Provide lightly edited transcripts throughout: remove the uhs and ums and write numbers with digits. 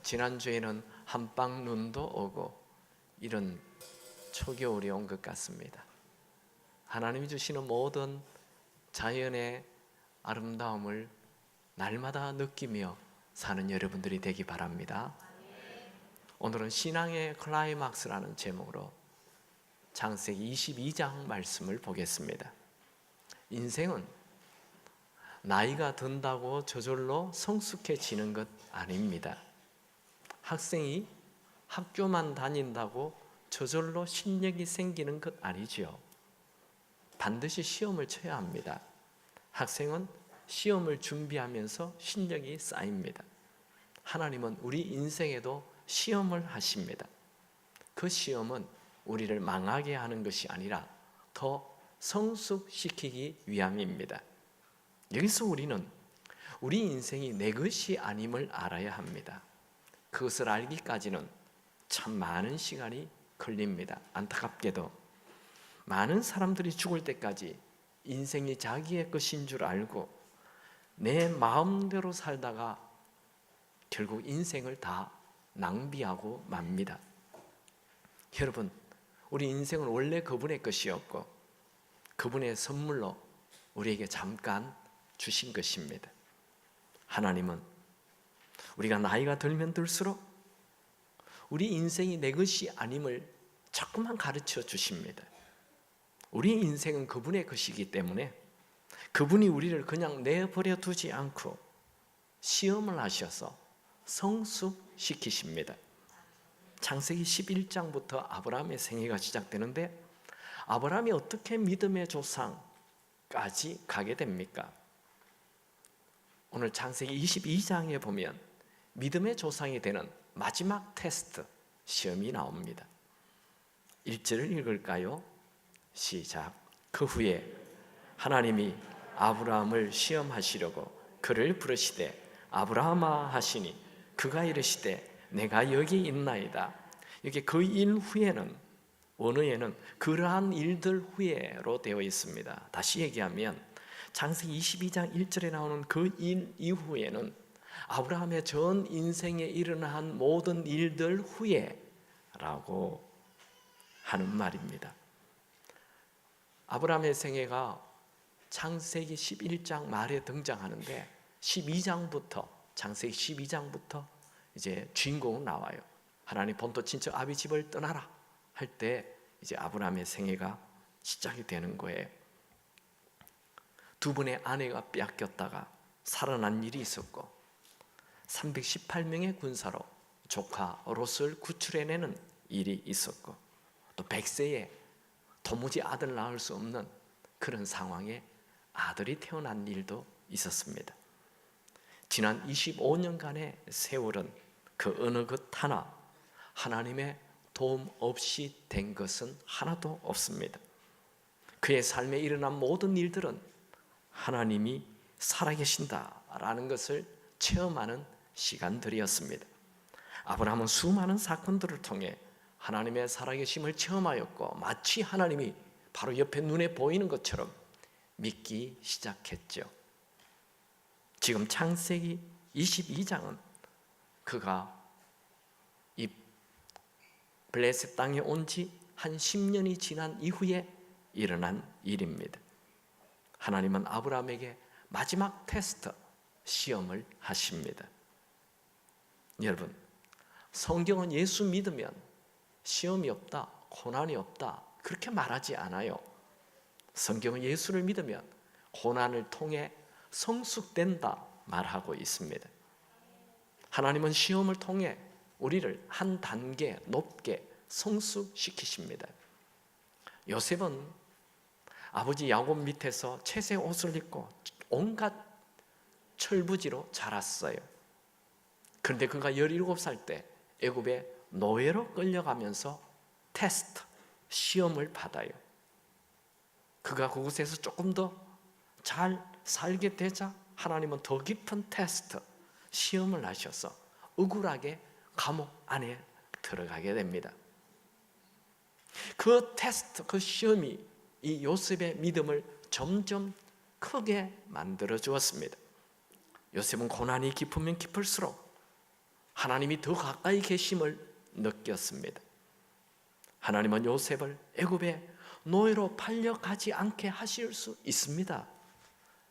지난주에는 한방 눈도 오고 이런 초겨울이 온 것 같습니다. 하나님이 주시는 모든 자연의 아름다움을 날마다 느끼며 사는 여러분들이 되기 바랍니다. 오늘은 신앙의 클라이막스라는 제목으로 창세기 22장 말씀을 보겠습니다. 인생은 나이가 든다고 저절로 성숙해지는 것 아닙니다. 학생이 학교만 다닌다고 저절로 실력이 생기는 것 아니지요. 반드시 시험을 쳐야 합니다. 학생은 시험을 준비하면서 실력이 쌓입니다. 하나님은 우리 인생에도 시험을 하십니다. 그 시험은 우리를 망하게 하는 것이 아니라 더 성숙시키기 위함입니다. 여기서 우리는 우리 인생이 내 것이 아님을 알아야 합니다. 그것을 알기까지는 참 많은 시간이 걸립니다. 안타깝게도 많은 사람들이 죽을 때까지 인생이 자기의 것인 줄 알고 내 마음대로 살다가 결국 인생을 다 낭비하고 맙니다. 여러분, 우리 인생은 원래 그분의 것이었고 그분의 선물로 우리에게 잠깐 주신 것입니다. 하나님은 우리가 나이가 들면 들수록 우리 인생이 내 것이 아님을 자꾸만 가르쳐 주십니다. 우리 인생은 그분의 것이기 때문에 그분이 우리를 그냥 내버려 두지 않고 시험을 하셔서 성숙시키십니다. 창세기 11장부터 아브라함의 생애가 시작되는데 아브라함이 어떻게 믿음의 조상까지 가게 됩니까? 오늘 창세기 22장에 보면 믿음의 조상이 되는 마지막 테스트, 시험이 나옵니다. 1절을 읽을까요? 시작. 그 후에 하나님이 아브라함을 시험하시려고 그를 부르시되 아브라함아 하시니 그가 이르시되 내가 여기 있나이다. 이게 그 일 후에는 원어에는 그러한 일들 후에로 되어 있습니다. 다시 얘기하면 창세기 22장 1절에 나오는 그 일 이후에는 아브라함의 전 인생에 일어난 모든 일들 후에라고 하는 말입니다. 아브라함의 생애가 창세기 11장 말에 등장하는데 12장부터 창세기 12장부터 이제 주인공은 나와요. 하나님 본토 친척 아비 집을 떠나라 할 때 이제 아브라함의 생애가 시작이 되는 거예요. 두 분의 아내가 빼앗겼다가 살아난 일이 있었고 318명의 군사로 조카 롯을 구출해내는 일이 있었고 또 100세에 도무지 아들 낳을 수 없는 그런 상황에 아들이 태어난 일도 있었습니다. 지난 25년간의 세월은 그 어느 것 하나 하나님의 도움 없이 된 것은 하나도 없습니다. 그의 삶에 일어난 모든 일들은 하나님이 살아계신다라는 것을 체험하는 시간들이었습니다. 아브라함은 수많은 사건들을 통해 하나님의 살아계심을 체험하였고 마치 하나님이 바로 옆에 눈에 보이는 것처럼 믿기 시작했죠. 지금 창세기 22장은 그가 이 블레셋 땅에 온 지 한 10년이 지난 이후에 일어난 일입니다. 하나님은 아브라함에게 마지막 테스트, 시험을 하십니다. 여러분, 성경은 예수 믿으면 시험이 없다, 고난이 없다 그렇게 말하지 않아요. 성경은 예수를 믿으면 고난을 통해 성숙된다 말하고 있습니다. 하나님은 시험을 통해 우리를 한 단계 높게 성숙시키십니다. 요셉은 아버지 야곱 밑에서 채색 옷을 입고 온갖 철부지로 자랐어요. 그런데 그가 17살 때 애굽에 노예로 끌려가면서 테스트, 시험을 받아요. 그가 그곳에서 조금 더 잘 살게 되자 하나님은 더 깊은 테스트, 시험을 하셔서 억울하게 감옥 안에 들어가게 됩니다. 그 테스트, 그 시험이 이 요셉의 믿음을 점점 크게 만들어 주었습니다. 요셉은 고난이 깊으면 깊을수록 하나님이 더 가까이 계심을 느꼈습니다. 하나님은 요셉을 애굽의 노예로 팔려가지 않게 하실 수 있습니다.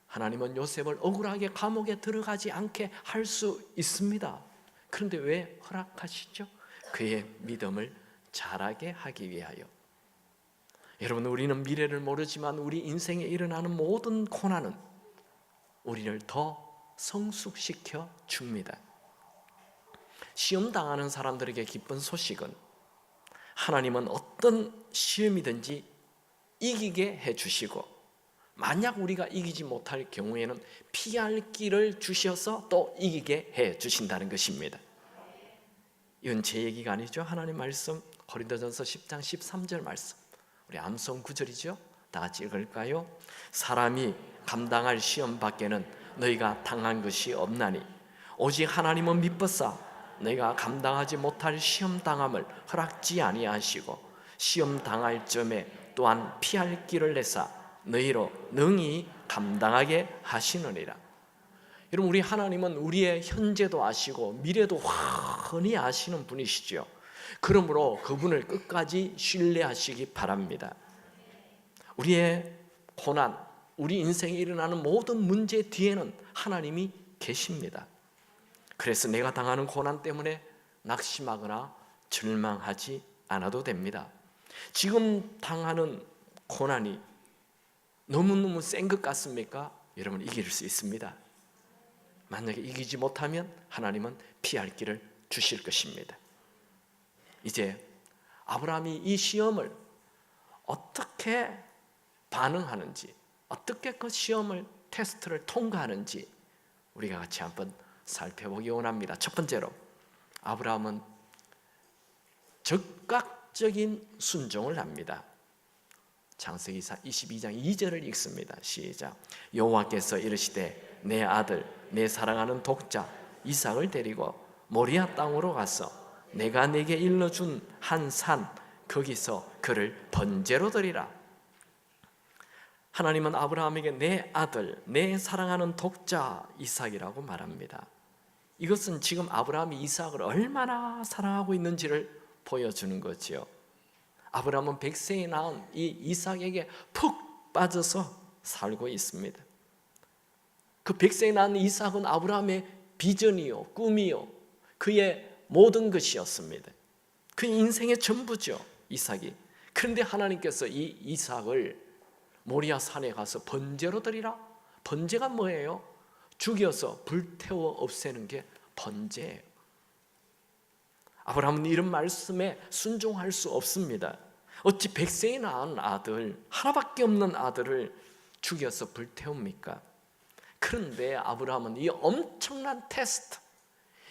하나님은 요셉을 억울하게 감옥에 들어가지 않게 할 수 있습니다. 그런데 왜 허락하시죠? 그의 믿음을 자라게 하기 위하여. 여러분, 우리는 미래를 모르지만 우리 인생에 일어나는 모든 고난은 우리를 더 성숙시켜 줍니다. 시험 당하는 사람들에게 기쁜 소식은 하나님은 어떤 시험이든지 이기게 해주시고, 만약 우리가 이기지 못할 경우에는 피할 길을 주셔서 또 이기게 해주신다는 것입니다. 이건 제 얘기가 아니죠. 하나님 말씀, 고린도전서 10장 13절 말씀, 우리 암송 구절이죠. 다 같이 읽을까요? 사람이 감당할 시험 밖에는 너희가 당한 것이 없나니 오직 하나님은 미쁘사 너희가 감당하지 못할 시험 당함을 허락지 아니하시고 시험 당할 점에 또한 피할 길을 내사 너희로 능히 감당하게 하시느니라. 여러분, 우리 하나님은 우리의 현재도 아시고 미래도 훤히 아시는 분이시죠. 그러므로 그분을 끝까지 신뢰하시기 바랍니다. 우리의 고난, 우리 인생에 일어나는 모든 문제 뒤에는 하나님이 계십니다. 그래서 내가 당하는 고난 때문에 낙심하거나 절망하지 않아도 됩니다. 지금 당하는 고난이 너무너무 센 것 같습니까? 여러분, 이길 수 있습니다. 만약에 이기지 못하면 하나님은 피할 길을 주실 것입니다. 이제 아브라함이 이 시험을 어떻게 반응하는지, 어떻게 그 시험을 테스트를 통과하는지 우리가 같이 한번 살펴보기 원합니다. 첫 번째로 아브라함은 적극적인 순종을 합니다. 창세기 22장 2절을 읽습니다. 시작. 여호와께서 이르시되 내 아들 내 사랑하는 독자 이삭을 데리고 모리아 땅으로 가서 내가 네게 일러준 한 산 거기서 그를 번제로 드리라. 하나님은 아브라함에게 내 아들 내 사랑하는 독자 이삭이라고 말합니다. 이것은 지금 아브라함이 이삭을 얼마나 사랑하고 있는지를 보여주는 거지요. 아브라함은 100세에 낳은 이 이삭에게 푹 빠져서 살고 있습니다. 그 100세에 낳은 이삭은 아브라함의 비전이요, 꿈이요, 그의 모든 것이었습니다. 그 인생의 전부죠, 이삭이. 그런데 하나님께서 이 이삭을 모리아 산에 가서 번제로 드리라. 번제가 뭐예요? 죽여서 불태워 없애는 게 번제예요. 아브라함은 이런 말씀에 순종할 수 없습니다. 어찌 100세에 낳은 아들, 하나밖에 없는 아들을 죽여서 불태웁니까? 그런데 아브라함은 이 엄청난 테스트,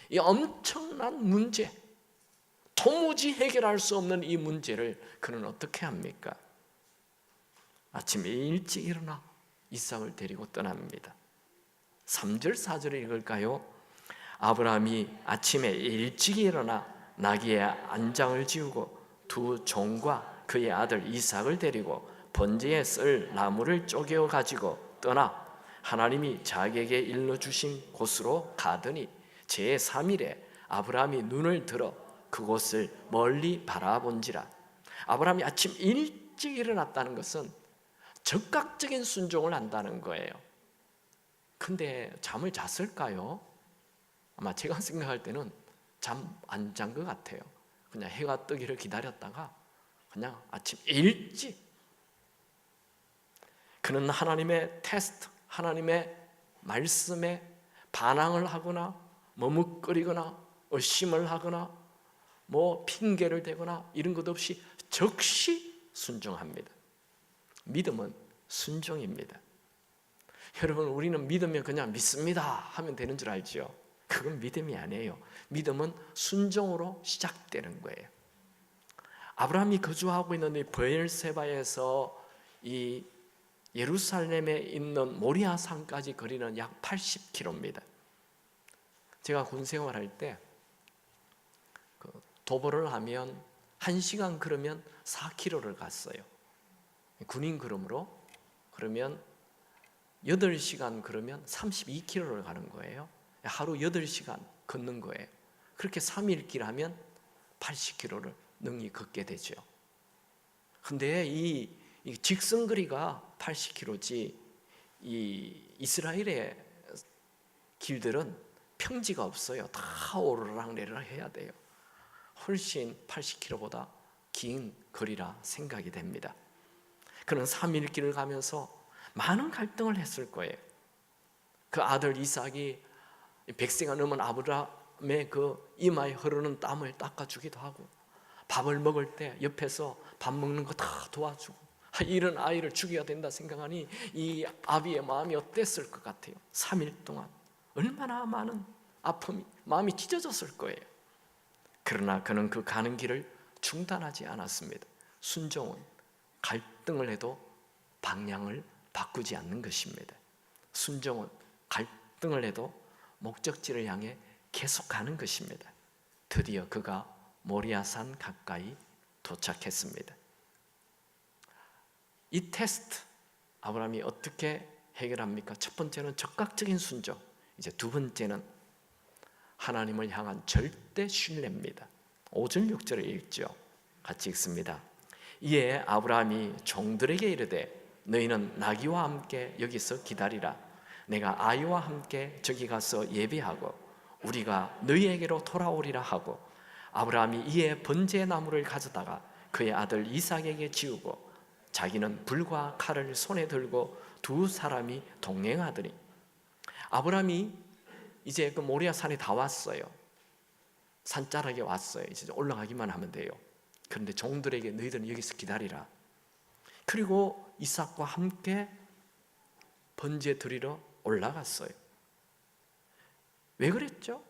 이 엄청난 문제, 도무지 해결할 수 없는 이 문제를 그는 어떻게 합니까? 아침에 일찍 일어나 이삭을 데리고 떠납니다. 3절 4절을 읽을까요? 아브라함이 아침에 일찍 일어나 나귀의 안장을 지우고 두 종과 그의 아들 이삭을 데리고 번제에 쓸 나무를 쪼개어 가지고 떠나 하나님이 자기에게 일러주신 곳으로 가더니 제3일에 아브라함이 눈을 들어 그곳을 멀리 바라본지라. 아브라함이 아침 일찍 일어났다는 것은 적극적인 순종을 한다는 거예요. 근데 잠을 잤을까요? 아마 제가 생각할 때는 잠 안 잔 것 같아요. 그냥 해가 뜨기를 기다렸다가 그냥 아침 일찍 그는 하나님의 테스트, 하나님의 말씀에 반항을 하거나 머뭇거리거나 의심을 하거나 뭐 핑계를 대거나 이런 것 없이 즉시 순종합니다. 믿음은 순종입니다. 여러분, 우리는 믿으면 그냥 믿습니다 하면 되는 줄 알죠? 그건 믿음이 아니에요. 믿음은 순종으로 시작되는 거예요. 아브라함이 거주하고 있는 이 브엘세바에서 이 예루살렘에 있는 모리아 산까지 거리는 약 80km입니다. 제가 군 생활할 때 도보를 하면 1시간 걸으면 4km를 갔어요. 군인 걸음으로. 그러면 8시간 걸으면 32km를 가는 거예요. 하루 8시간 걷는 거예요. 그렇게 3일 길 하면 80km를 능히 걷게 되죠. 근데 이 직선거리가 80km지 이 이스라엘의 길들은 평지가 없어요. 다 오르락내리락 해야 돼요. 훨씬 80km보다 긴 거리라 생각이 됩니다. 그는 3일 길을 가면서 많은 갈등을 했을 거예요. 그 아들 이삭이 백세가 넘은 아브라함의 그 이마에 흐르는 땀을 닦아주기도 하고, 밥을 먹을 때 옆에서 밥 먹는 거 다 도와주고, 이런 아이를 죽여야 된다 생각하니 이 아비의 마음이 어땠을 것 같아요. 3일 동안 얼마나 많은 아픔이, 마음이 찢어졌을 거예요. 그러나 그는 그 가는 길을 중단하지 않았습니다. 순종은 갈등을 해도 방향을 바꾸지 않는 것입니다. 순종은 갈등을 해도 목적지를 향해 계속 가는 것입니다. 드디어 그가 모리아산 가까이 도착했습니다. 이 테스트, 아브라함이 어떻게 해결합니까? 첫 번째는 적극적인 순종, 이제 두 번째는 하나님을 향한 절대 신뢰입니다. 5절 6절을 읽죠. 같이 읽습니다. 이에 아브라함이 종들에게 이르되 너희는 나귀와 함께 여기서 기다리라. 내가 아이와 함께 저기 가서 예배하고 우리가 너희에게로 돌아오리라 하고, 아브라함이 이에 번제 나무를 가져다가 그의 아들 이삭에게 지우고 자기는 불과 칼을 손에 들고 두 사람이 동행하더니, 아브라함이 이제 그 모리아 산에 다 왔어요. 산자락에 왔어요. 이제 올라가기만 하면 돼요. 그런데 종들에게 너희들은 여기서 기다리라. 그리고 이삭과 함께 번제 드리러 올라갔어요. 왜 그랬죠?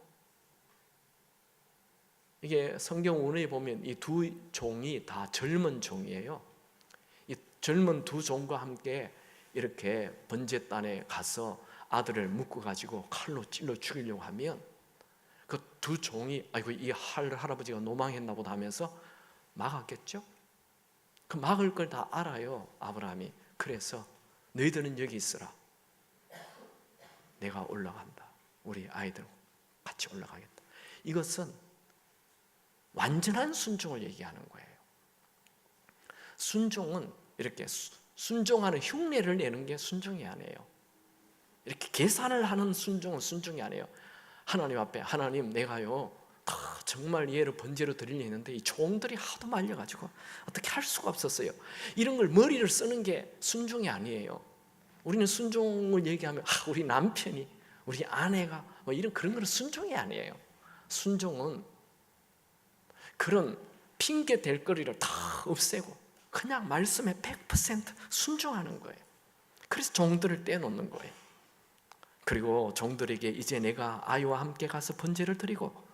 이게 성경 원어에 보면 이 두 종이 다 젊은 종이에요. 이 젊은 두 종과 함께 이렇게 번제단에 가서 아들을 묶어 가지고 칼로 찔러 죽이려고 하면 그 두 종이 아이고 이 할아버지가 노망했나 보다 하면서 막았겠죠? 그 막을 걸 다 알아요, 아브라함이. 그래서 너희들은 여기 있으라. 내가 올라간다. 우리 아이들 같이 올라가겠다. 이것은 완전한 순종을 얘기하는 거예요. 순종은 이렇게 순종하는 흉내를 내는 게 순종이 아니에요. 이렇게 계산을 하는 순종은 순종이 아니에요. 하나님 앞에, 하나님 내가요 정말 얘를 번제로 드리려 했는데 이 종들이 하도 말려가지고 어떻게 할 수가 없었어요. 이런 걸 머리를 쓰는 게 순종이 아니에요. 우리는 순종을 얘기하면 우리 남편이, 우리 아내가 뭐 이런 그런 건 순종이 아니에요. 순종은 그런 핑계 댈 거리를 다 없애고 그냥 말씀에 100% 순종하는 거예요. 그래서 종들을 떼놓는 거예요. 그리고 종들에게 이제 내가 아이와 함께 가서 번제를 드리고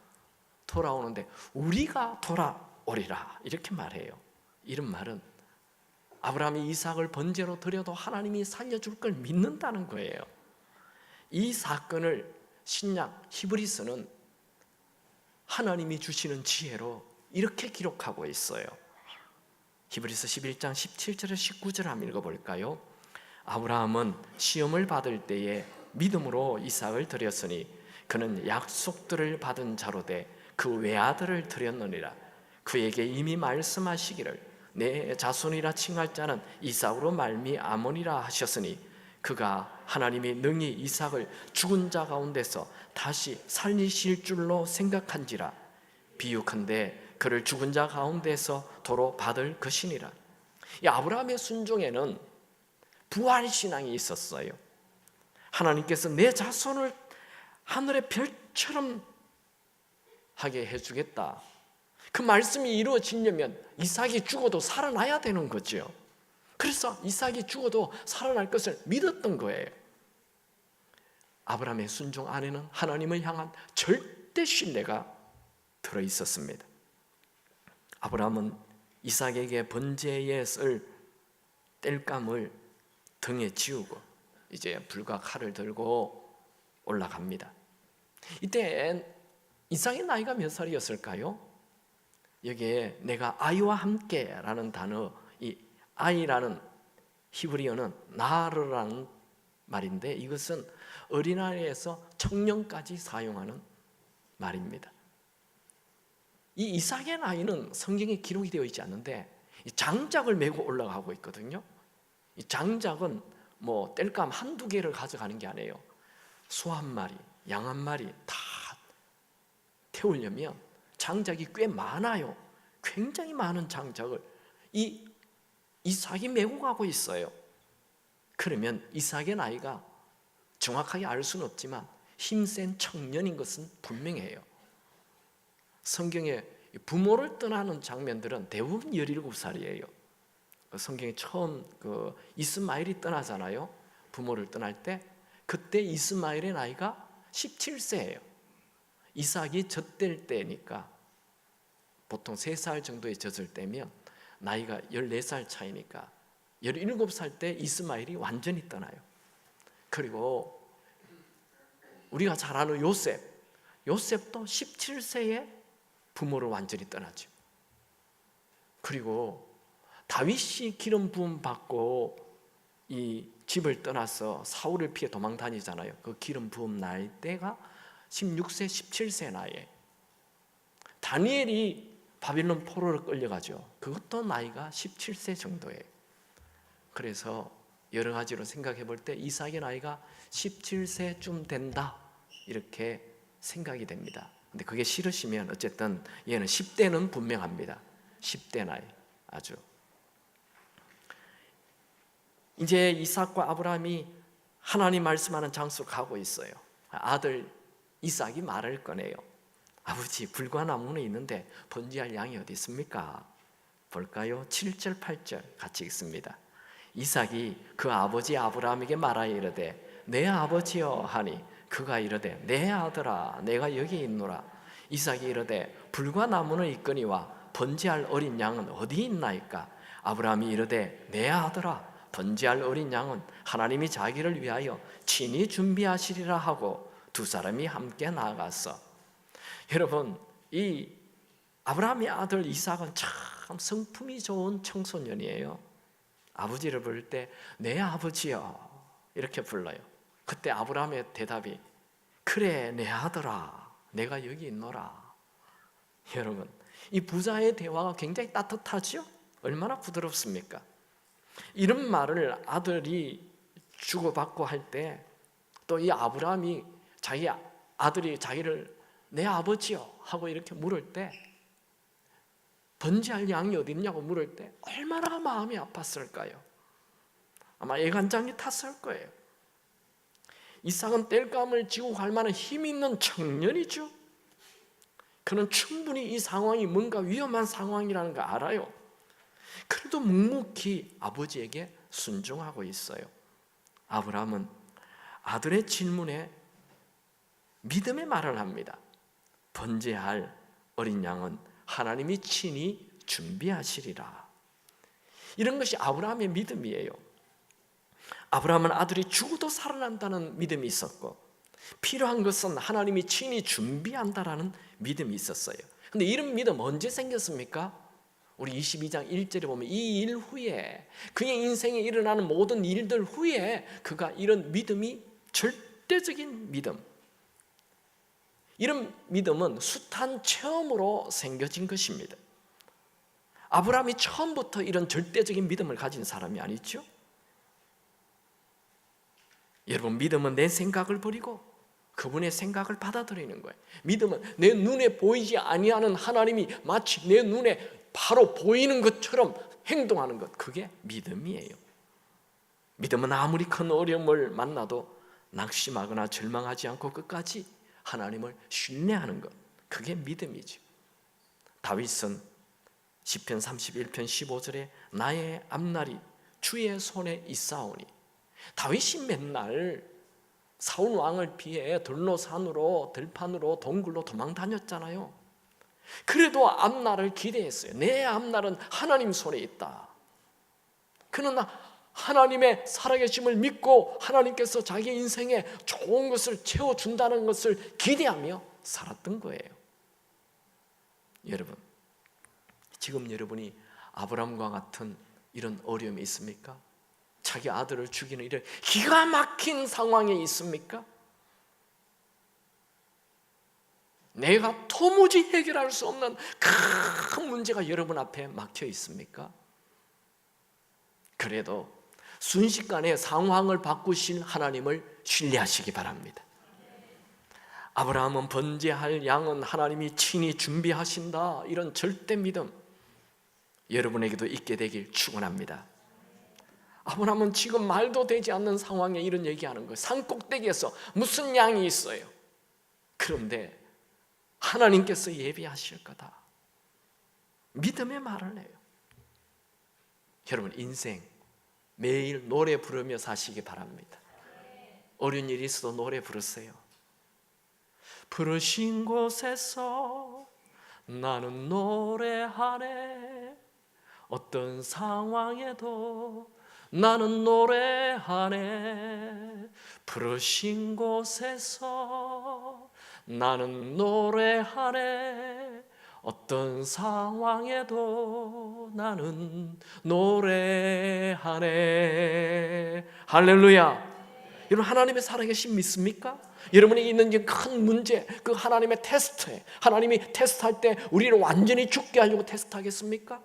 돌아오는데 우리가 돌아오리라 이렇게 말해요. 이런 말은 아브라함이 이삭을 번제로 드려도 하나님이 살려줄 걸 믿는다는 거예요. 이 사건을 신약 히브리서는 하나님이 주시는 지혜로 이렇게 기록하고 있어요. 히브리서 11장 17절에 19절 한번 읽어볼까요? 아브라함은 시험을 받을 때에 믿음으로 이삭을 드렸으니 그는 약속들을 받은 자로되 그 외아들을 드렸느니라. 그에게 이미 말씀하시기를 내 자손이라 칭할 자는 이삭으로 말미암으리라 하셨으니 그가 하나님이 능히 이삭을 죽은 자 가운데서 다시 살리실 줄로 생각한지라. 비유컨대 그를 죽은 자 가운데서 도로 받을 것이니라. 이 아브라함의 순종에는 부활신앙이 있었어요. 하나님께서 내 자손을 하늘의 별처럼 하게 해주겠다. 그 말씀이 이루어지려면 이삭이 죽어도 살아나야 되는 거죠. 그래서 이삭이 죽어도 살아날 것을 믿었던 거예요. 아브라함의 순종 안에는 하나님을 향한 절대 신뢰가 들어있었습니다. 아브라함은 이삭에게 번제에 쓸 땔감을 등에 지우고 이제 불과 칼을 들고 올라갑니다. 이때 이삭의 나이가 몇 살이었을까요? 여기에 내가 아이와 함께라는 단어, 이 아이라는 히브리어는 나르라는 말인데 이것은 어린아이에서 청년까지 사용하는 말입니다. 이 이삭의 나이는 성경에 기록이 되어 있지 않는데 이 장작을 메고 올라가고 있거든요. 이 장작은 뭐 땔감 한두 개를 가져가는 게 아니에요. 소 한 마리, 양 한 마리 다 태우려면 장작이 꽤 많아요. 굉장히 많은 장작을 이 이삭이 메고 가고 있어요. 그러면 이삭의 나이가 정확하게 알 수는 없지만 힘센 청년인 것은 분명해요. 성경에 부모를 떠나는 장면들은 대부분 17살이에요. 성경에 처음 이스마엘이 떠나잖아요. 부모를 떠날 때 그때 이스마엘의 나이가 17세예요. 이삭이 젖될 때니까 보통 3살 정도에 젖을 때면 나이가 14살 차이니까 17살 때 이스마엘이 완전히 떠나요. 그리고 우리가 잘 아는 요셉도 17세에 부모를 완전히 떠나죠. 그리고 다윗이 기름 부음 받고 이 집을 떠나서 사울을 피해 도망 다니잖아요. 그 기름 부음 날 때가 16세, 17세 나이에 다니엘이 바빌론 포로로 끌려가죠. 그것도 나이가 17세 정도예요. 그래서 여러 가지로 생각해 볼 때 이삭의 나이가 17세쯤 된다 이렇게 생각이 됩니다. 근데 그게 싫으시면 어쨌든 얘는 10대는 분명합니다. 10대 나이 아주. 이제 이삭과 아브라함이 하나님 말씀하는 장소로 가고 있어요. 아들 이삭이 말을 꺼내요. 아버지, 불과 나무는 있는데 번제할 양이 어디 있습니까? 볼까요? 7절 8절 같이 읽습니다. 이삭이 그 아버지 아브라함에게 말하여 이르되 내 아버지여 하니 그가 이르되 내 아들아 내가 여기 있노라. 이삭이 이르되 불과 나무는 있거니와 번제할 어린 양은 어디 있나이까? 아브라함이 이르되 내 아들아 번제할 어린 양은 하나님이 자기를 위하여 친히 준비하시리라 하고 두 사람이 함께 나아갔어. 여러분, 이 아브라함의 아들 이삭은 참 성품이 좋은 청소년이에요. 아버지를 부를 때 내 아버지여 이렇게 불러요. 그때 아브라함의 대답이 그래 내 아들아 내가 여기 있노라. 여러분, 이 부자의 대화가 굉장히 따뜻하죠? 얼마나 부드럽습니까? 이런 말을 아들이 주고받고 할 때 또 이 아브라함이 자기 아들이 자기를 내 아버지요 하고 이렇게 물을 때 번제할 양이 어디 있냐고 물을 때 얼마나 마음이 아팠을까요? 아마 애간장이 탔을 거예요. 이삭은 땔감을 지고 갈 만한 힘 있는 청년이죠. 그는 충분히 이 상황이 뭔가 위험한 상황이라는 거 알아요. 그래도 묵묵히 아버지에게 순종하고 있어요. 아브라함은 아들의 질문에 믿음의 말을 합니다. 번제할 어린 양은 하나님이 친히 준비하시리라. 이런 것이 아브라함의 믿음이에요. 아브라함은 아들이 죽어도 살아난다는 믿음이 있었고 필요한 것은 하나님이 친히 준비한다라는 믿음이 있었어요. 그런데 이런 믿음 언제 생겼습니까? 우리 22장 1절에 보면 이 일 후에 그의 인생에 일어나는 모든 일들 후에 그가 이런 믿음이 절대적인 믿음, 이런 믿음은 숱한 체험으로 생겨진 것입니다. 아브라함이 처음부터 이런 절대적인 믿음을 가진 사람이 아니죠. 여러분, 믿음은 내 생각을 버리고 그분의 생각을 받아들이는 거예요. 믿음은 내 눈에 보이지 아니하는 하나님이 마치 내 눈에 바로 보이는 것처럼 행동하는 것, 그게 믿음이에요. 믿음은 아무리 큰 어려움을 만나도 낙심하거나 절망하지 않고 끝까지 하나님을 신뢰하는 것, 그게 믿음이죠. 다윗은 시편 31편 15절에 나의 앞날이 주의 손에 있사오니, 다윗이 맨날 사울 왕을 피해 들노산으로 들판으로 동굴로 도망 다녔잖아요. 그래도 앞날을 기대했어요. 내 앞날은 하나님 손에 있다. 그는 하나님의 살아계심을 믿고 하나님께서 자기 인생에 좋은 것을 채워준다는 것을 기대하며 살았던 거예요. 여러분, 지금 여러분이 아브라함과 같은 이런 어려움이 있습니까? 자기 아들을 죽이는 이런 기가 막힌 상황에 있습니까? 내가 도무지 해결할 수 없는 큰 문제가 여러분 앞에 막혀 있습니까? 그래도 순식간에 상황을 바꾸실 하나님을 신뢰하시기 바랍니다. 아브라함은 번제할 양은 하나님이 친히 준비하신다, 이런 절대 믿음 여러분에게도 있게 되길 축원합니다. 아브라함은 지금 말도 되지 않는 상황에 이런 얘기하는 거예요. 산꼭대기에서 무슨 양이 있어요. 그런데 하나님께서 예비하실 거다, 믿음의 말을 해요. 여러분, 인생 매일 노래 부르며 사시기 바랍니다. 어려운 일이 있어도 노래 부르세요. 부르신 곳에서 나는 노래하네, 어떤 상황에도 나는 노래하네. 부르신 곳에서 나는 노래하네, 어떤 상황에도 나는 노래하네. 할렐루야. 여러분, 하나님의 살아계신 믿습니까? 여러분에게 있는 큰 문제, 그 하나님의 테스트에, 하나님이 테스트할 때 우리를 완전히 죽게 하려고 테스트하겠습니까?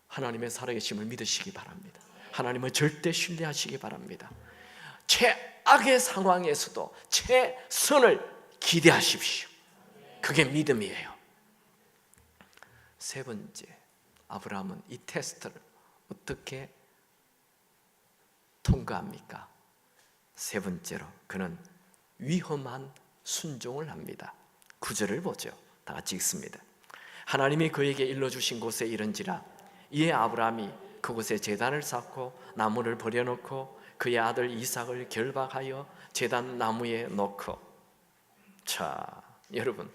하나님의 살아계심을 믿으시기 바랍니다. 하나님을 절대 신뢰하시기 바랍니다. 최악의 상황에서도 최선을 기대하십시오. 그게 믿음이에요. 세 번째, 아브라함은 이 테스트를 어떻게 통과합니까? 세 번째로 그는 위험한 순종을 합니다. 9절을 보죠. 다 같이 읽습니다. 하나님이 그에게 일러주신 곳에 이른지라 이에 아브라함이 그곳에 제단을 쌓고 나무를 버려놓고 그의 아들 이삭을 결박하여 제단 나무에 놓고. 자, 여러분,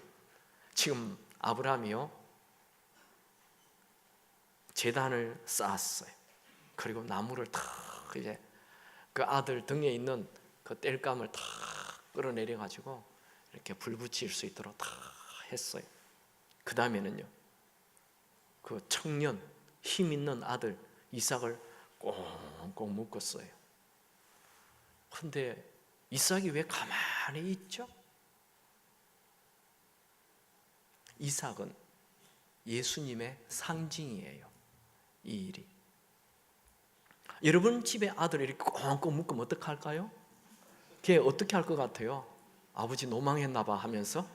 지금 아브라함이요, 제단을 쌓았어요. 그리고 나무를 탁, 이제 그 아들 등에 있는 그 땔감을 탁 끌어내려 가지고 이렇게 불 붙일 수 있도록 탁 했어요. 그 다음에는요, 그 청년 힘 있는 아들 이삭을 꽁꽁 묶었어요. 그런데 이삭이 왜 가만히 있죠? 이삭은 예수님의 상징이에요. 이 일이. 여러분 집에 아들을 이렇게 꽁꽁 묶으면 어떡할까요? 걔 어떻게 할 것 같아요? 아버지 노망했나 봐 하면서.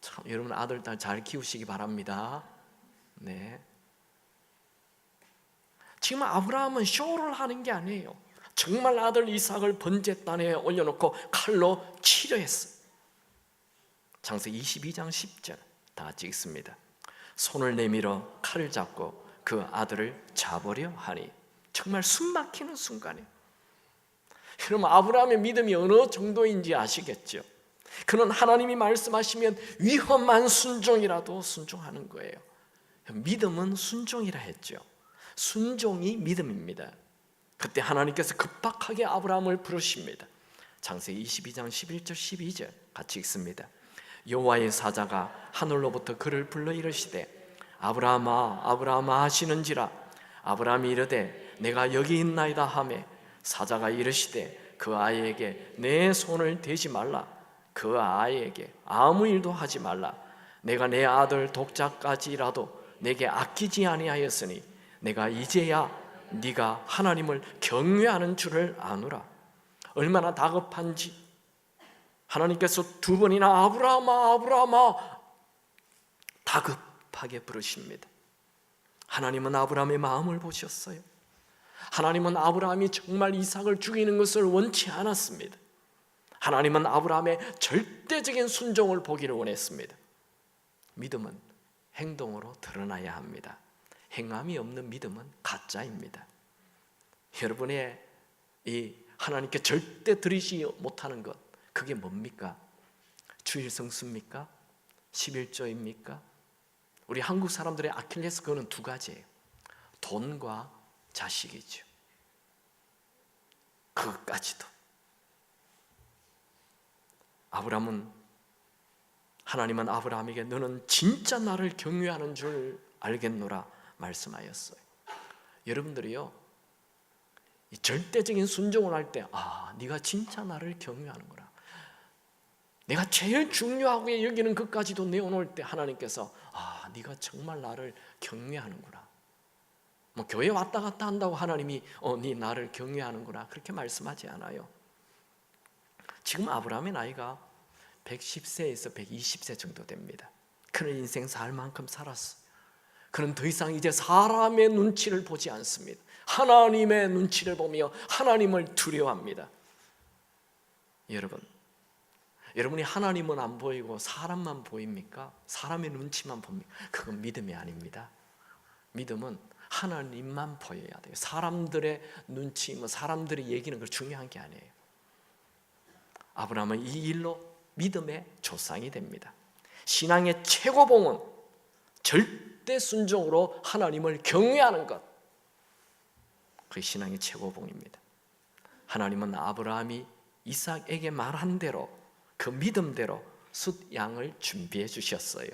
참, 여러분 아들 딸 잘 키우시기 바랍니다. 네. 지금 아브라함은 쇼를 하는 게 아니에요. 정말 아들 이삭을 번제단에 올려놓고 칼로 치려했어요. 창세기 22장 10절 다 같이 읽습니다. 손을 내밀어 칼을 잡고 그 아들을 잡으려 하니. 정말 숨막히는 순간이에요. 여러분, 아브라함의 믿음이 어느 정도인지 아시겠죠? 그는 하나님이 말씀하시면 위험한 순종이라도 순종하는 거예요. 믿음은 순종이라 했죠. 순종이 믿음입니다. 그때 하나님께서 급박하게 아브라함을 부르십니다. 창세기 22장 11절 12절 같이 읽습니다. 여호와의 사자가 하늘로부터 그를 불러 이르시되 아브라함아 아브라함아 하시는지라. 아브라함이 이르되 내가 여기 있나이다 하매 사자가 이르시되 그 아이에게 내 손을 대지 말라. 그 아이에게 아무 일도 하지 말라. 내가 내 아들 독자까지라도 내게 아끼지 아니하였으니 내가 이제야 네가 하나님을 경외하는 줄을 아노라. 얼마나 다급한지 하나님께서 두 번이나 아브라함아 아브라함아 다급하게 부르십니다. 하나님은 아브라함의 마음을 보셨어요. 하나님은 아브라함이 정말 이삭을 죽이는 것을 원치 않았습니다. 하나님은 아브라함의 절대적인 순종을 보기를 원했습니다. 믿음은 행동으로 드러나야 합니다. 행함이 없는 믿음은 가짜입니다. 여러분의 이 하나님께 절대 드리지 못하는 것, 그게 뭡니까? 주일 성수입니까? 11조입니까? 우리 한국 사람들의 아킬레스 건은 두 가지예요. 돈과 자식이죠. 그것까지도. 하나님은 아브라함에게 너는 진짜 나를 경외하는 줄 알겠노라 말씀하였어요. 여러분들이요, 이 절대적인 순종을 할 때, 네가 진짜 나를 경외하는구나. 내가 제일 중요하게 여기는 것까지도 내어놓을 때 하나님께서 네가 정말 나를 경외하는구나. 뭐 교회 왔다 갔다 한다고 하나님이 네 나를 경외하는구나 그렇게 말씀하지 않아요. 지금 아브라함의 나이가 110세에서 120세 정도 됩니다. 그는 인생 살 만큼 살았어. 그는 더 이상 이제 사람의 눈치를 보지 않습니다. 하나님의 눈치를 보며 하나님을 두려워합니다. 여러분이 하나님은 안 보이고 사람만 보입니까? 사람의 눈치만 봅니까? 그건 믿음이 아닙니다. 믿음은 하나님만 보여야 돼요. 사람들의 눈치, 사람들의 얘기는 그 중요한 게 아니에요. 아브라함은 이 일로 믿음의 조상이 됩니다. 신앙의 최고봉은 절대 순종으로 하나님을 경외하는 것. 그게 신앙의 최고봉입니다. 하나님은 아브라함이 이삭에게 말한 대로 그 믿음대로 숫 양을 준비해 주셨어요.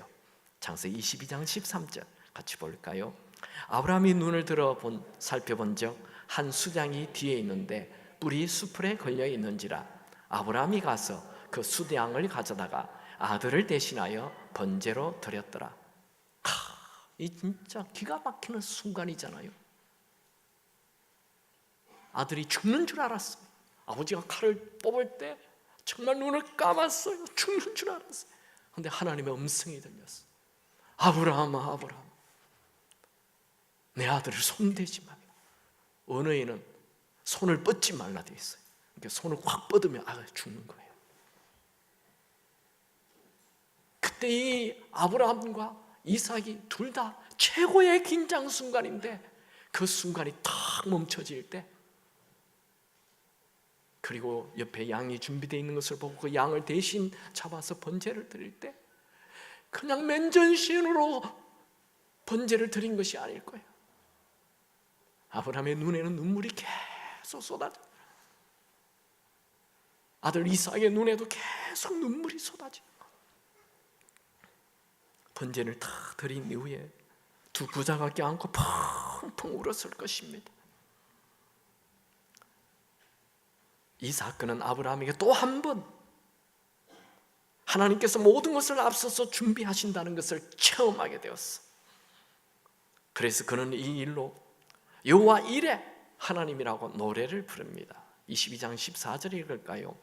창세기 22장 13절 같이 볼까요? 아브라함이 눈을 들어 살펴본 적 한 숫양이 뒤에 있는데 뿔이 수풀에 걸려 있는지라 아브라함이 가서 그 숫양을 가져다가 아들을 대신하여 번제로 드렸더라. 이 진짜 기가 막히는 순간이잖아요. 아들이 죽는 줄 알았어요. 아버지가 칼을 뽑을 때 정말 눈을 감았어요. 죽는 줄 알았어요. 그런데 하나님의 음성이 들렸어요. 아브라함아, 아브라함, 내 아들을 손대지 말라. 언어에는 손을 뻗지 말라 되어 있어요. 그러니까 손을 확 뻗으면 죽는 거예요. 그때 이 아브라함과 이삭이 둘 다 최고의 긴장 순간인데 그 순간이 탁 멈춰질 때, 그리고 옆에 양이 준비되어 있는 것을 보고 그 양을 대신 잡아서 번제를 드릴 때 그냥 맨전신으로 번제를 드린 것이 아닐 거예요. 아브라함의 눈에는 눈물이 계속 쏟아져. 아들 이삭의 눈에도 계속 눈물이 쏟아져. 번제를 다 드린 이후에 두 부자가 껴안고 펑펑 울었을 것입니다. 이 사건은 아브라함에게 또 한 번 하나님께서 모든 것을 앞서서 준비하신다는 것을 체험하게 되었어. 그래서 그는 이 일로 여호와 이레 하나님이라고 노래를 부릅니다. 22장 14절 읽을까요?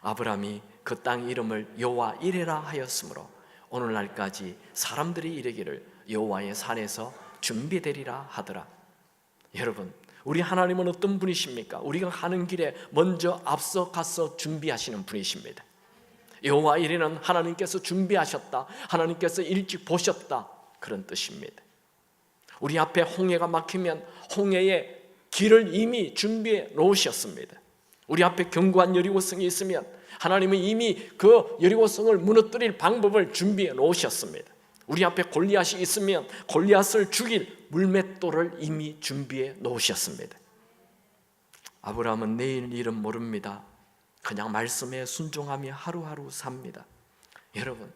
아브라함이 그 땅 이름을 여호와 이레라 하였으므로 오늘날까지 사람들이 이르기를 여호와의 산에서 준비되리라 하더라. 여러분, 우리 하나님은 어떤 분이십니까? 우리가 가는 길에 먼저 앞서 가서 준비하시는 분이십니다. 여호와 이레는 하나님께서 준비하셨다, 하나님께서 일찍 보셨다, 그런 뜻입니다. 우리 앞에 홍해가 막히면 홍해의 길을 이미 준비해 놓으셨습니다. 우리 앞에 견고한 여리고성이 있으면 하나님은 이미 그 여리고성을 무너뜨릴 방법을 준비해 놓으셨습니다. 우리 앞에 골리앗이 있으면 골리앗을 죽일 물맷돌을 이미 준비해 놓으셨습니다. 아브라함은 내일 일은 모릅니다. 그냥 말씀에 순종하며 하루하루 삽니다. 여러분,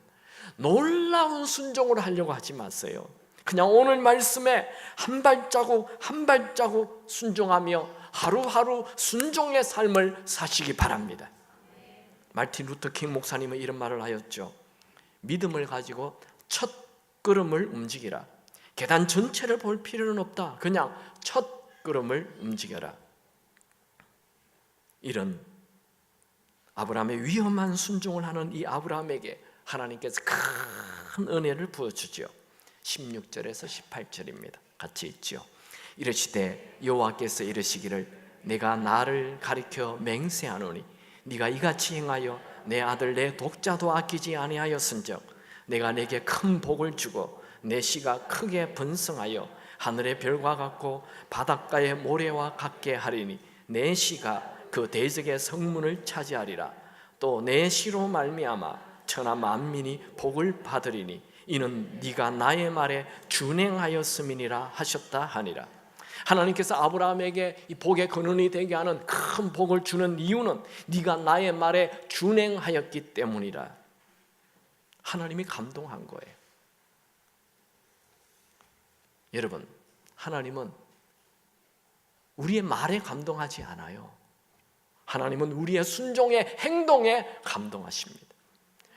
놀라운 순종을 하려고 하지 마세요. 그냥 오늘 말씀에 한 발자국 한 발자국 순종하며 하루하루 순종의 삶을 사시기 바랍니다. 마틴 루터 킹 목사님은 이런 말을 하였죠. 믿음을 가지고 첫 걸음을 움직이라. 계단 전체를 볼 필요는 없다. 그냥 첫 걸음을 움직여라. 이런 아브라함의 위험한 순종을 하는 이 아브라함에게 하나님께서 큰 은혜를 부어주죠. 16절에서 18절입니다. 같이 읽죠. 이르시되 여호와께서 이르시기를 내가 나를 가리켜 맹세하노니 네가 이같이 행하여 내 아들 내 독자도 아끼지 아니하였은즉 내가 내게 큰 복을 주고 내 씨가 크게 번성하여 하늘의 별과 같고 바닷가의 모래와 같게 하리니 내 씨가 그 대적의 성문을 차지하리라. 또 내 씨로 말미암아 천하 만민이 복을 받으리니 이는 네가 나의 말에 준행하였음이니라 하셨다 하니라. 하나님께서 아브라함에게 이 복의 근원이 되게 하는 큰 복을 주는 이유는 네가 나의 말에 준행하였기 때문이라. 하나님이 감동한 거예요. 여러분, 하나님은 우리의 말에 감동하지 않아요. 하나님은 우리의 순종의 행동에 감동하십니다.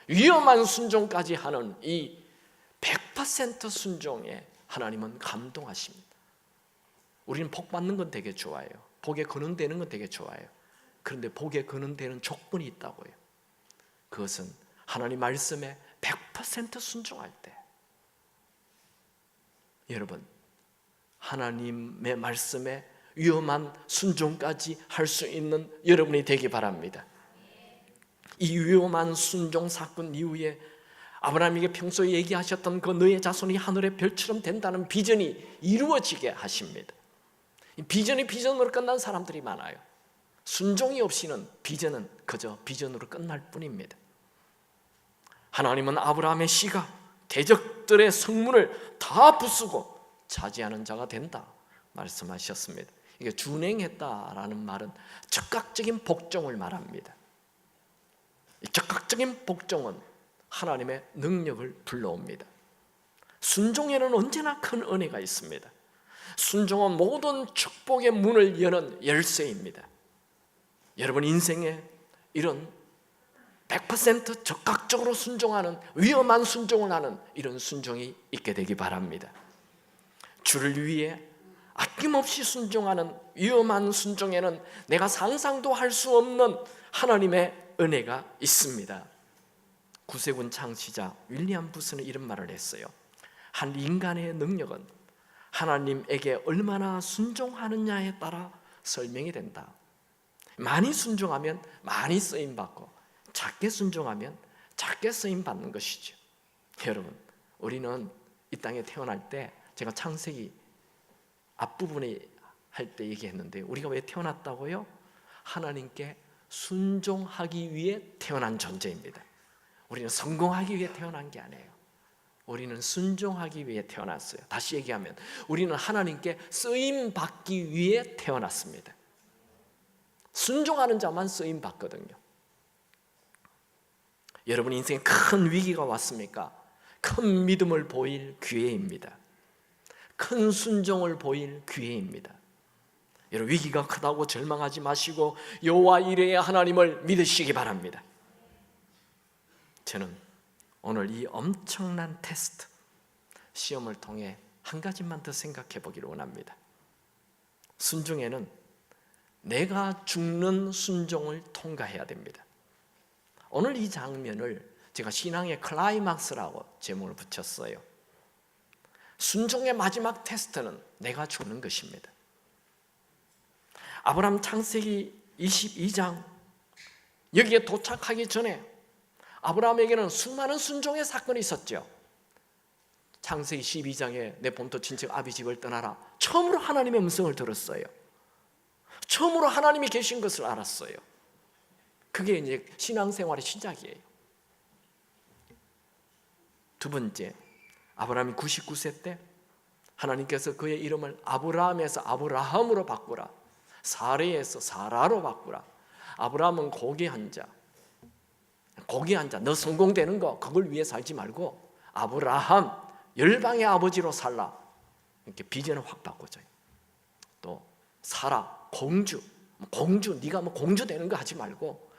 위험한 순종까지 하는 이 100% 순종에 하나님은 감동하십니다. 우리는 복 받는 건 되게 좋아해요. 복에 근원되는 건 되게 좋아해요. 그런데 복에 근원되는 조건이 있다고요. 그것은 하나님 말씀에 100% 순종할 때. 여러분, 하나님의 말씀에 위험한 순종까지 할 수 있는 여러분이 되기 바랍니다. 이 위험한 순종 사건 이후에 아브라함에게 평소에 얘기하셨던 그 너의 자손이 하늘의 별처럼 된다는 비전이 이루어지게 하십니다. 이 비전이 비전으로 끝난 사람들이 많아요. 순종이 없이는 비전은 그저 비전으로 끝날 뿐입니다. 하나님은 아브라함의 씨가 대적들의 성문을 다 부수고 차지하는 자가 된다 말씀하셨습니다. 이게 준행했다라는 말은 즉각적인 복종을 말합니다. 이 즉각적인 복종은 하나님의 능력을 불러옵니다. 순종에는 언제나 큰 은혜가 있습니다. 순종은 모든 축복의 문을 여는 열쇠입니다. 여러분 인생에 이런 100% 적극적으로 순종하는, 위험한 순종을 하는 이런 순종이 있게 되기 바랍니다. 주를 위해 아낌없이 순종하는 위험한 순종에는 내가 상상도 할 수 없는 하나님의 은혜가 있습니다. 구세군 창시자 윌리엄 부스는 이런 말을 했어요. 한 인간의 능력은 하나님에게 얼마나 순종하느냐에 따라 설명이 된다. 많이 순종하면 많이 쓰임받고, 작게 순종하면 작게 쓰임받는 것이죠. 여러분, 우리는 이 땅에 태어날 때, 제가 창세기 앞부분에 할 때 얘기했는데, 우리가 왜 태어났다고요? 하나님께 순종하기 위해 태어난 존재입니다. 우리는 성공하기 위해 태어난 게 아니에요. 우리는 순종하기 위해 태어났어요. 다시 얘기하면 우리는 하나님께 쓰임받기 위해 태어났습니다. 순종하는 자만 쓰임받거든요. 여러분 인생에 큰 위기가 왔습니까? 큰 믿음을 보일 기회입니다. 큰 순종을 보일 기회입니다. 여러분 위기가 크다고 절망하지 마시고 여호와 이레의 하나님을 믿으시기 바랍니다. 저는 오늘 이 엄청난 테스트, 시험을 통해 한 가지만 더 생각해 보기를 원합니다. 순종에는 내가 죽는 순종을 통과해야 됩니다. 오늘 이 장면을 제가 신앙의 클라이막스라고 제목을 붙였어요. 순종의 마지막 테스트는 내가 죽는 것입니다. 아브라함 창세기 22장 여기에 도착하기 전에 아브라함에게는 수많은 순종의 사건이 있었죠. 창세기 12장에 내 본토 친척 아비 집을 떠나라. 처음으로 하나님의 음성을 들었어요. 처음으로 하나님이 계신 것을 알았어요. 그게 이제 신앙생활의 시작이에요. 두 번째, 아브라함이 99세 때 하나님께서 그의 이름을 아브라함에서 아브라함으로 바꾸라, 사레에서 사라로 바꾸라. 아브라함은 고귀한 자, 너 성공되는 거 그걸 위해 살지 말고 아브라함, 열방의 아버지로 살라. 이렇게 비전을 확 바꿔줘요. 또 사라, 공주, 네가 뭐 공주 되는 거 하지 말고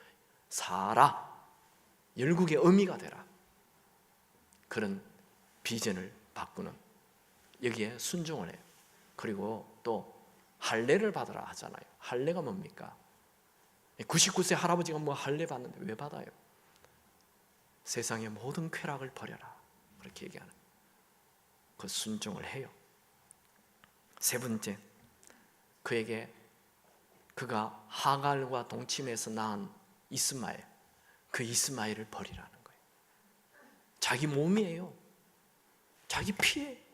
사라, 열국의 어미가 되라. 그런 비전을 바꾸는, 여기에 순종을 해요. 그리고 또 할례를 받으라 하잖아요. 할례가 뭡니까? 99세 할아버지가 뭐 할례 받는데 왜 받아요? 세상의 모든 쾌락을 버려라, 그렇게 얘기하는 그 순종을 해요. 세 번째, 그가 하갈과 동침해서 낳은 이스마엘, 그 이스마엘을 버리라는 거예요. 자기 몸이에요. 자기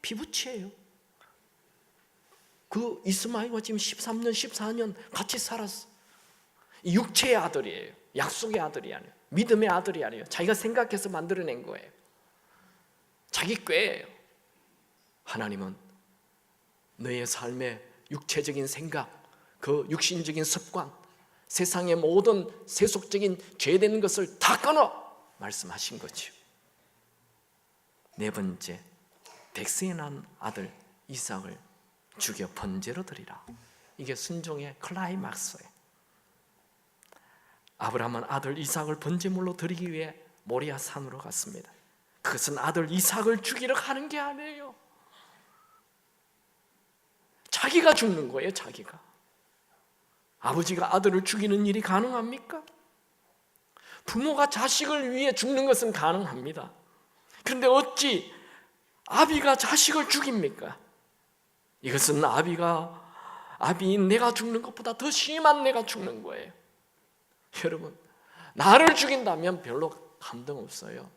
피부치예요. 그 이스마엘과 지금 13년, 14년 같이 살았어. 육체의 아들이에요. 약속의 아들이 아니에요. 믿음의 아들이 아니에요. 자기가 생각해서 만들어낸 거예요. 자기 꾀예요. 하나님은 너의 삶의 육체적인 생각, 그 육신적인 습관, 세상의 모든 세속적인 죄된 것을 다 끊어 말씀하신 거죠. 네 번째, 백세에 난 아들 이삭을 죽여 번제로 드리라. 이게 순종의 클라이막스예요. 아브라함은 아들 이삭을 번제물로 드리기 위해 모리아 산으로 갔습니다. 그것은 아들 이삭을 죽이러 가는 게 아니에요. 자기가 죽는 거예요. 자기가. 아버지가 아들을 죽이는 일이 가능합니까? 부모가 자식을 위해 죽는 것은 가능합니다. 그런데 어찌 아비가 자식을 죽입니까? 이것은 아비인 내가 죽는 것보다 더 심한 내가 죽는 거예요. 여러분, 나를 죽인다면 별로 감동 없어요.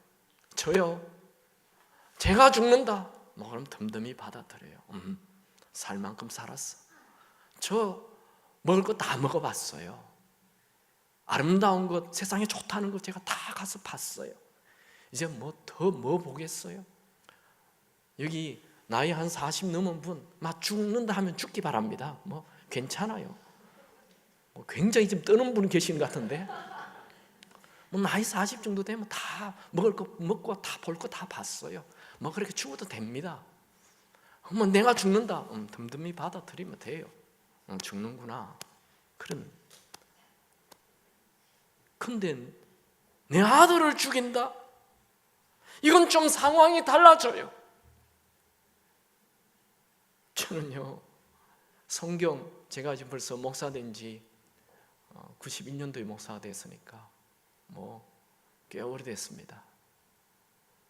저요, 제가 죽는다, 뭐 그럼 덤덤히 받아들여요. 살 만큼 살았어. 저 먹을 거 다 먹어봤어요. 아름다운 것, 세상에 좋다는 것 제가 다 가서 봤어요. 이제 뭐 보겠어요? 여기 나이 한 40 넘은 분, 막 죽는다 하면 죽기 바랍니다. 뭐 괜찮아요. 뭐 굉장히 좀 떠는 분 계시는 것 같은데, 뭐 나이 40 정도 되면 다 먹을 거 먹고 다 볼 거 다 봤어요. 뭐 그렇게 죽어도 됩니다. 뭐 내가 죽는다, 덤덤히 받아들이면 돼요. 죽는구나. 근데 내 아들을 죽인다? 이건 좀 상황이 달라져요. 저는요, 성경, 제가 지금 벌써 목사 된 지 91년도에 목사가 됐으니까 뭐 꽤 오래됐습니다.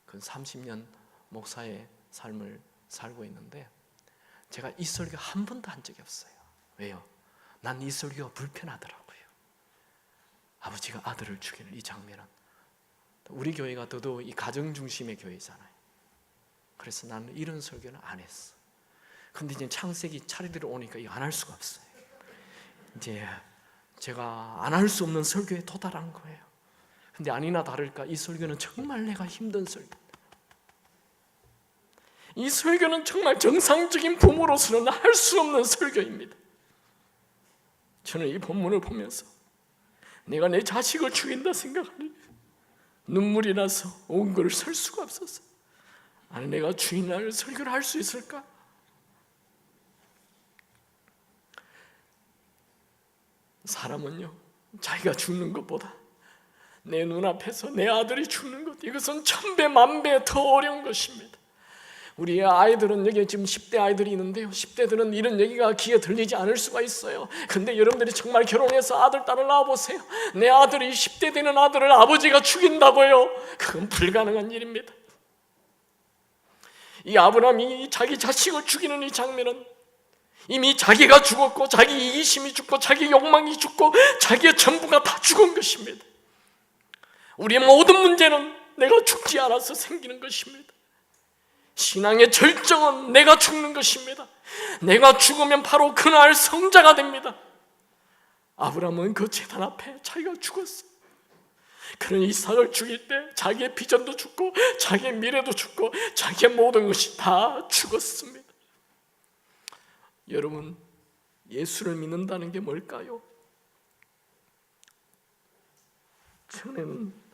그 30년 목사의 삶을 살고 있는데 제가 이 설교 한 번도 한 적이 없어요. 왜요? 난 이 설교가 불편하더라고요. 아버지가 아들을 죽이는 이 장면은, 우리 교회가 더더욱 이 가정 중심의 교회잖아요. 그래서 나는 이런 설교는 안 했어. 근데 이제 창세기 차례대로 오니까 이거 안 할 수가 없어요. 이제 제가 안 할 수 없는 설교에 도달한 거예요. 근데 아니나 다를까 이 설교는 정말 내가 힘든 설교. 이 설교는 정말 정상적인 부모로서는 할 수 없는 설교입니다. 저는 이 본문을 보면서 내가 내 자식을 죽인다 생각하니 눈물이 나서 온 걸을 설 수가 없었어요. 아니, 내가 주인날 설교를 할 수 있을까? 사람은요, 자기가 죽는 것보다 내 눈앞에서 내 아들이 죽는 것, 이것은 1000배, 10,000배 더 어려운 것입니다. 우리 아이들은, 여기 지금 10대 아이들이 있는데요, 10대들은 이런 얘기가 귀에 들리지 않을 수가 있어요. 근데 여러분들이 정말 결혼해서 아들, 딸을 낳아보세요. 내 아들이 10대 되는 아들을 아버지가 죽인다고요? 그건 불가능한 일입니다. 이 아브라함이 자기 자식을 죽이는 이 장면은 이미 자기가 죽었고, 자기 이기심이 죽고, 자기 욕망이 죽고, 자기의 전부가 다 죽은 것입니다. 우리의 모든 문제는 내가 죽지 않아서 생기는 것입니다. 신앙의 절정은 내가 죽는 것입니다. 내가 죽으면 바로 그날 성자가 됩니다. 아브라함은 그 제단 앞에 자기가 죽었어요. 그런 이삭을 죽일 때 자기의 비전도 죽고, 자기의 미래도 죽고, 자기의 모든 것이 다 죽었습니다. 여러분, 예수를 믿는다는 게 뭘까요? 저는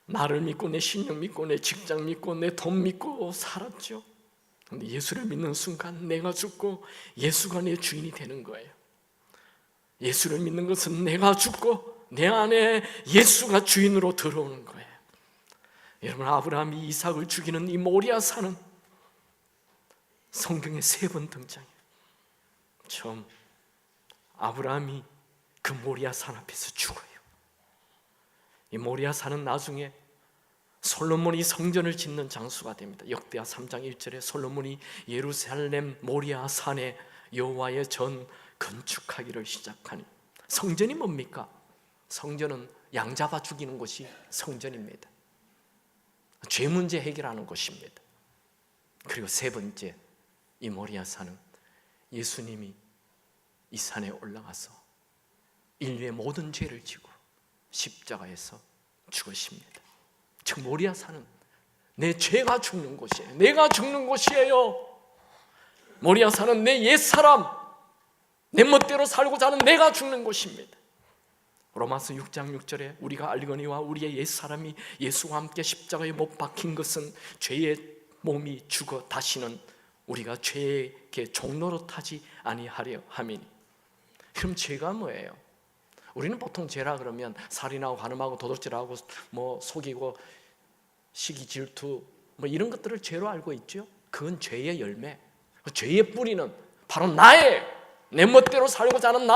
나를 믿고, 내 신령 믿고, 내 직장 믿고, 내 돈 믿고 살았죠. 그런데 예수를 믿는 순간 내가 죽고 예수가 내 주인이 되는 거예요. 예수를 믿는 것은 내가 죽고 내 안에 예수가 주인으로 들어오는 거예요. 여러분, 아브라함이 이삭을 죽이는 이 모리아 산은 성경에 3번 등장해요. 처음 아브라함이 그 모리아 산 앞에서 죽어요. 이 모리아 산은 나중에 솔로몬이 성전을 짓는 장소가 됩니다. 역대하 3장 1절에 솔로몬이 예루살렘 모리아 산에 여호와의 전 건축하기를 시작하니, 성전이 뭡니까? 성전은 양 잡아 죽이는 곳이 성전입니다. 죄 문제 해결하는 곳입니다. 그리고 3번째, 이 모리아 산은 예수님이 이 산에 올라가서 인류의 모든 죄를 지고 십자가에서 죽으십니다. 즉 모리아 산은 내 죄가 죽는 곳이에요. 내가 죽는 곳이에요. 모리아 산은 내 옛사람, 내 멋대로 살고자 하는 내가 죽는 곳입니다. 로마서 6장 6절에 우리가 알거니와 우리의 옛사람이 예수와 함께 십자가에 못 박힌 것은 죄의 몸이 죽어 다시는 우리가 죄에게 종로로 타지 아니하려 함이니. 그럼 죄가 뭐예요? 우리는 보통 죄라 그러면 살인하고 간음하고 도둑질하고 뭐 속이고 시기 질투 뭐 이런 것들을 죄로 알고 있죠. 그건 죄의 열매. 죄의 뿌리는 바로 내 멋대로 살고자 하는 나,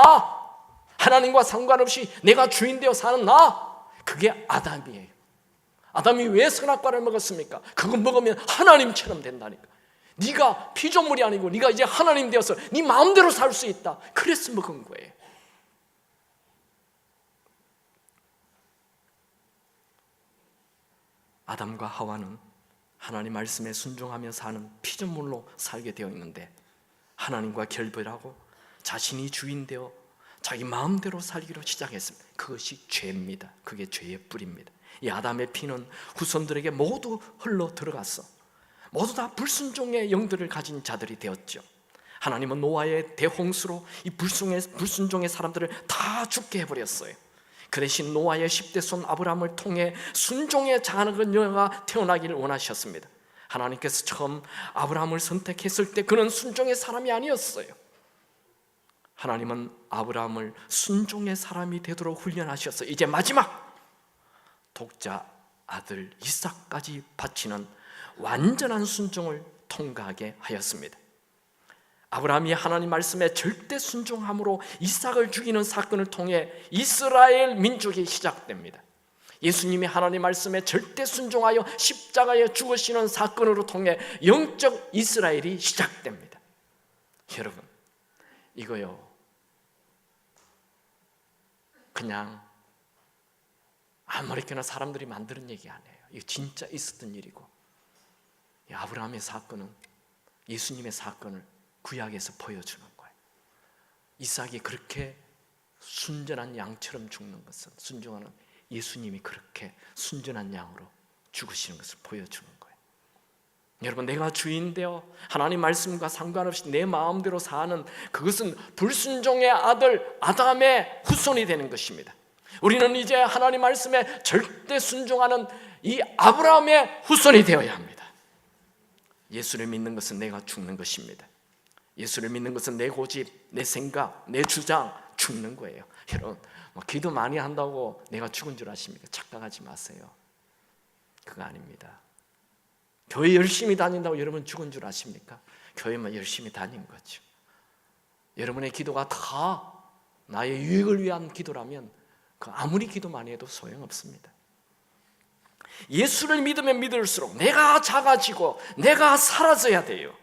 하나님과 상관없이 내가 주인 되어 사는 나, 그게 아담이에요. 아담이 왜 선악과를 먹었습니까? 그거 먹으면 하나님처럼 된다니까. 네가 피조물이 아니고 네가 이제 하나님 되어서 네 마음대로 살 수 있다. 그래서 먹은 거예요. 아담과 하와는 하나님 말씀에 순종하며 사는 피조물로 살게 되어 있는데, 하나님과 결별하고 자신이 주인 되어 자기 마음대로 살기로 시작했습니다. 그것이 죄입니다. 그게 죄의 뿌리입니다. 이 아담의 피는 후손들에게 모두 흘러 들어갔어. 모두 다 불순종의 영들을 가진 자들이 되었죠. 하나님은 노아의 대홍수로 이 불순종의 사람들을 다 죽게 해버렸어요. 그 대신 노아의 10대 손 아브라함을 통해 순종의 작은 여자가 태어나기를 원하셨습니다. 하나님께서 처음 아브라함을 선택했을 때 그는 순종의 사람이 아니었어요. 하나님은 아브라함을 순종의 사람이 되도록 훈련하셨어요. 이제 마지막 독자 아들 이삭까지 바치는 완전한 순종을 통과하게 하였습니다. 아브라함이 하나님 말씀에 절대 순종함으로 이삭을 죽이는 사건을 통해 이스라엘 민족이 시작됩니다. 예수님이 하나님 말씀에 절대 순종하여 십자가에 죽으시는 사건으로 통해 영적 이스라엘이 시작됩니다. 여러분, 이거요, 그냥 아무렇게나 사람들이 만드는 얘기 아니에요. 이거 진짜 있었던 일이고, 이 아브라함의 사건은 예수님의 사건을 구약에서 보여주는 거예요. 이삭이 그렇게 순전한 양처럼 죽는 것은, 순종하는 예수님이 그렇게 순전한 양으로 죽으시는 것을 보여주는 거예요. 여러분, 내가 주인 되어 하나님 말씀과 상관없이 내 마음대로 사는 그것은 불순종의 아들 아담의 후손이 되는 것입니다. 우리는 이제 하나님 말씀에 절대 순종하는 이 아브라함의 후손이 되어야 합니다. 예수를 믿는 것은 내가 죽는 것입니다. 예수를 믿는 것은 내 고집, 내 생각, 내 주장 죽는 거예요. 여러분, 기도 많이 한다고 내가 죽은 줄 아십니까? 착각하지 마세요. 그거 아닙니다. 교회 열심히 다닌다고 여러분 죽은 줄 아십니까? 교회만 열심히 다닌 거죠. 여러분의 기도가 다 나의 유익을 위한 기도라면 그 아무리 기도 많이 해도 소용없습니다. 예수를 믿으면 믿을수록 내가 작아지고 내가 사라져야 돼요.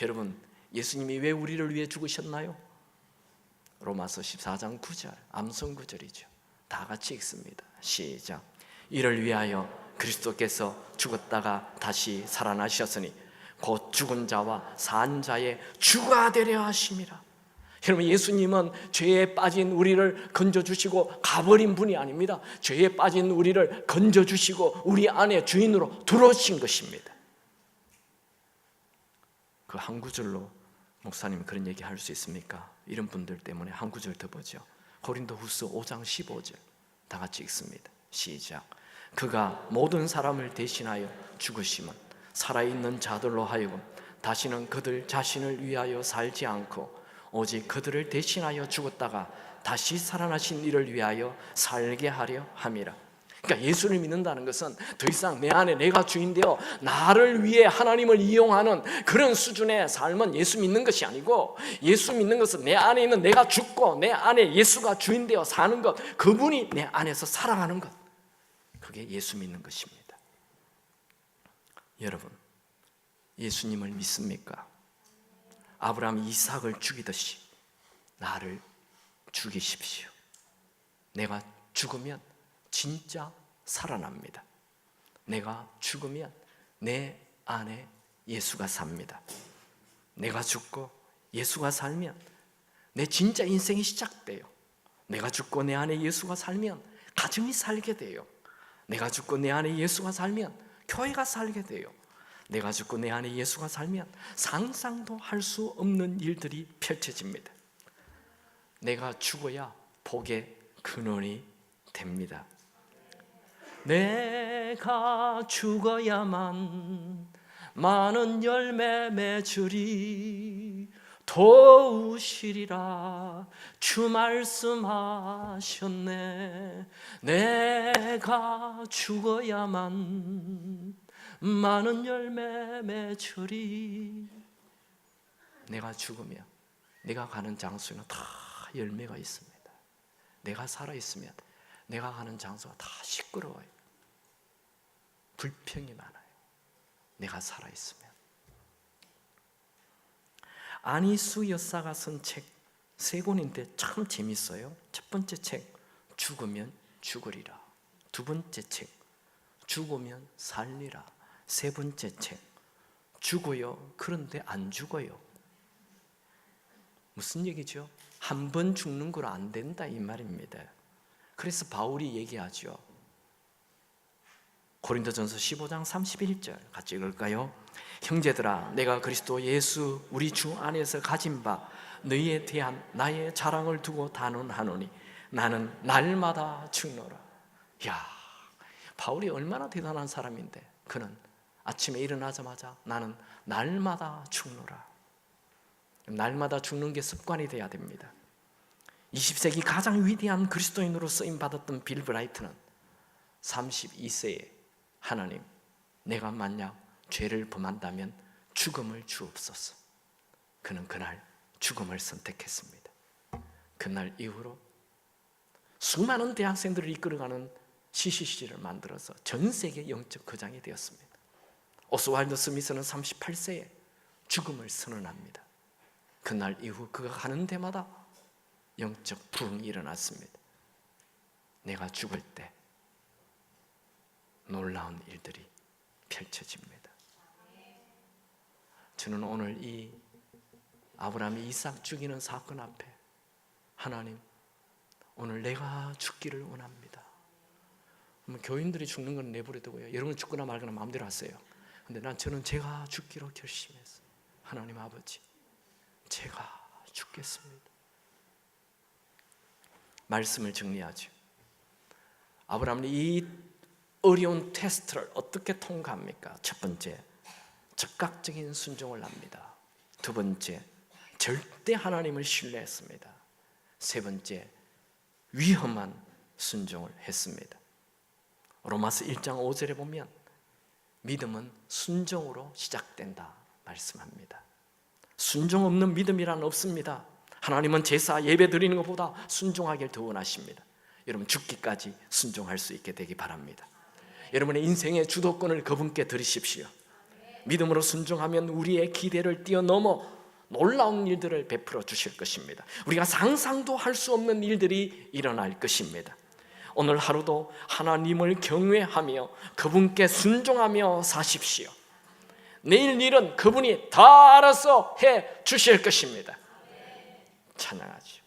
여러분, 예수님이 왜 우리를 위해 죽으셨나요? 로마서 14장 9절, 암송 구절이죠. 다 같이 읽습니다. 시작. 이를 위하여 그리스도께서 죽었다가 다시 살아나셨으니 곧 죽은 자와 산 자의 주가 되려 하심이라. 여러분, 예수님은 죄에 빠진 우리를 건져주시고 가버린 분이 아닙니다. 죄에 빠진 우리를 건져주시고 우리 안에 주인으로 들어오신 것입니다. 그 한 구절로 목사님 그런 얘기 할 수 있습니까? 이런 분들 때문에 한 구절 더 보죠. 고린도후서 5장 15절 다 같이 읽습니다. 시작. 그가 모든 사람을 대신하여 죽으심은 살아있는 자들로 하여금 다시는 그들 자신을 위하여 살지 않고 오직 그들을 대신하여 죽었다가 다시 살아나신 이를 위하여 살게 하려 함이라. 그러니까 예수를 믿는다는 것은 더 이상 내 안에 내가 주인 되어 나를 위해 하나님을 이용하는 그런 수준의 삶은 예수 믿는 것이 아니고, 예수 믿는 것은 내 안에 있는 내가 죽고 내 안에 예수가 주인 되어 사는 것, 그분이 내 안에서 살아가는 것, 그게 예수 믿는 것입니다. 여러분, 예수님을 믿습니까? 아브라함이 이삭을 죽이듯이 나를 죽이십시오. 내가 죽으면 진짜 살아납니다. 내가 죽으면 내 안에 예수가 삽니다. 내가 죽고 예수가 살면 내 진짜 인생이 시작돼요. 내가 죽고 내 안에 예수가 살면 가정이 살게 돼요. 내가 죽고 내 안에 예수가 살면 교회가 살게 돼요. 내가 죽고 내 안에 예수가 살면 상상도 할 수 없는 일들이 펼쳐집니다. 내가 죽어야 복의 근원이 됩니다. 내가 죽어야만 많은 열매 맺으리, 도우시리라. 주 말씀하셨네. 내가 죽어야만 많은 열매 맺으리. 내가 죽으면 내가 가는 장소에는 다 열매가 있습니다. 내가 살아있으면 내가 가는 장소가 다 시끄러워요. 불평이 많아요. 내가 살아있으면. 안희수 여사가 쓴 책 3권인데 참 재밌어요. 첫 번째 책 죽으면 죽으리라. 두 번째 책 죽으면 살리라. 세 번째 책 죽어요. 그런데 안 죽어요. 무슨 얘기죠? 한 번 죽는 걸 안 된다 이 말입니다. 그래서 바울이 얘기하죠. 고린도전서 15장 31절 같이 읽을까요? 형제들아, 내가 그리스도 예수 우리 주 안에서 가진 바 너희에 대한 나의 자랑을 두고 단언하노니 나는 날마다 죽노라. 야, 바울이 얼마나 대단한 사람인데, 그는 아침에 일어나자마자 나는 날마다 죽노라. 날마다 죽는 게 습관이 돼야 됩니다. 20세기 가장 위대한 그리스도인으로 쓰임받았던 빌 브라이트는 32세에 하나님, 내가 만약 죄를 범한다면 죽음을 주옵소서. 그는 그날 죽음을 선택했습니다. 그날 이후로 수많은 대학생들을 이끌어가는 CCC를 만들어서 전 세계 영적 거장이 되었습니다. 오스왈드 스미스는 38세에 죽음을 선언합니다. 그날 이후 그가 가는 데마다 영적 부흥이 일어났습니다. 내가 죽을 때 놀라운 일들이 펼쳐집니다. 저는 오늘 이 아브라함이 이삭 죽이는 사건 앞에 하나님, 오늘 내가 죽기를 원합니다. 교인들이 죽는 건 내버려두고요, 여러분 죽거나 말거나 마음대로 하세요. 근데 저는 제가 죽기로 결심했어요. 하나님 아버지, 제가 죽겠습니다. 말씀을 정리하죠. 아브라함이 이 어려운 테스트를 어떻게 통과합니까? 첫 번째, 즉각적인 순종을 합니다. 두 번째, 절대 하나님을 신뢰했습니다. 세 번째, 위험한 순종을 했습니다. 로마서 1장 5절에 보면 믿음은 순종으로 시작된다 말씀합니다. 순종 없는 믿음이란 없습니다. 하나님은 제사 예배 드리는 것보다 순종하기를 더 원하십니다. 여러분 죽기까지 순종할 수 있게 되기 바랍니다. 여러분의 인생의 주도권을 그분께 드리십시오. 믿음으로 순종하면 우리의 기대를 뛰어넘어 놀라운 일들을 베풀어 주실 것입니다. 우리가 상상도 할 수 없는 일들이 일어날 것입니다. 오늘 하루도 하나님을 경외하며 그분께 순종하며 사십시오. 내일 일은 그분이 다 알아서 해 주실 것입니다. 찬양하죠.